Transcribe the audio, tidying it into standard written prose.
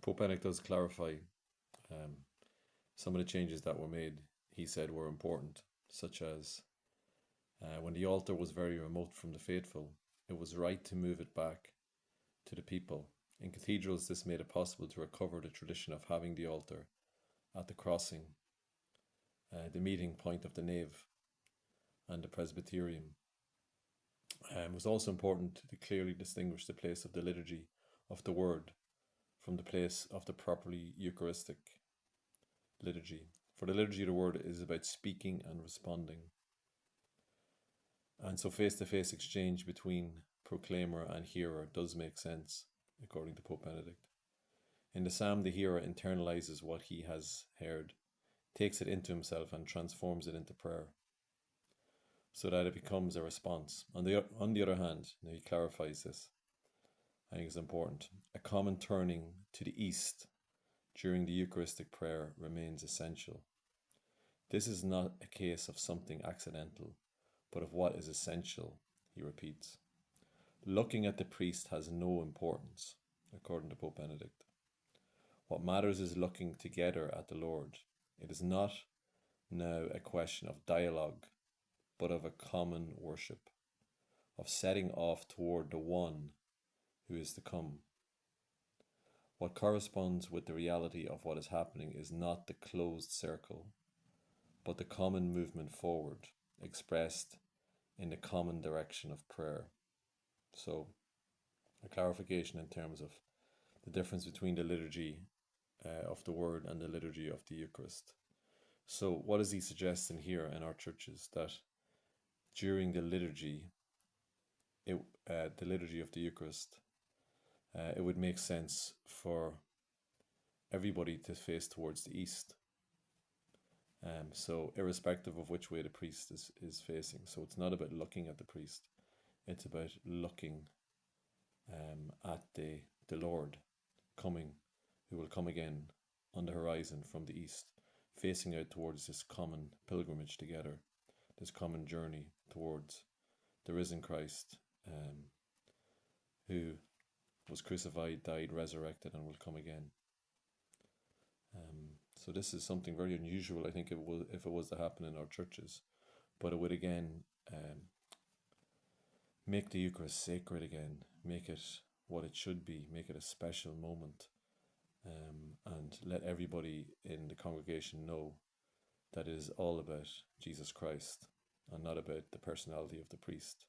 Pope Benedict does clarify um, some of the changes that were made, he said, were important, such as when the altar was very remote from the faithful, it was right to move it back to the people. In cathedrals, this made it possible to recover the tradition of having the altar at the crossing, the meeting point of the nave and the presbyterium. It was also important to clearly distinguish the place of the liturgy of the word from the place of the properly Eucharistic liturgy. For the liturgy of the word is about speaking and responding. And so face-to-face exchange between proclaimer and hearer does make sense, according to Pope Benedict. In the psalm, the hearer internalizes what he has heard, takes it into himself and transforms it into prayer, so that it becomes a response. On the other hand, now he clarifies this, I think it's important, a common turning to the east during the Eucharistic prayer remains essential. This is not a case of something accidental, but of what is essential, he repeats. Looking at the priest has no importance, according to Pope Benedict. What matters is looking together at the Lord. It is not now a question of dialogue, but of a common worship, of setting off toward the one who is to come. What corresponds with the reality of what is happening is not the closed circle, but the common movement forward, expressed in the common direction of prayer. So, a clarification in terms of the difference between the liturgy of the Word and the liturgy of the Eucharist. So, what is he suggesting here in our churches? That during the liturgy, the liturgy of the Eucharist, it would make sense for everybody to face towards the east. So irrespective of which way the priest is facing. So it's not about looking at the priest. It's about looking at the Lord coming, who will come again on the horizon from the east, facing out towards this common pilgrimage together, this common journey towards the risen Christ, who was crucified, died, resurrected, and will come again. So this is something very unusual, I think, if it was to happen in our churches. But it would again make the Eucharist sacred again, make it what it should be, make it a special moment, and let everybody in the congregation know that it is all about Jesus Christ and not about the personality of the priest.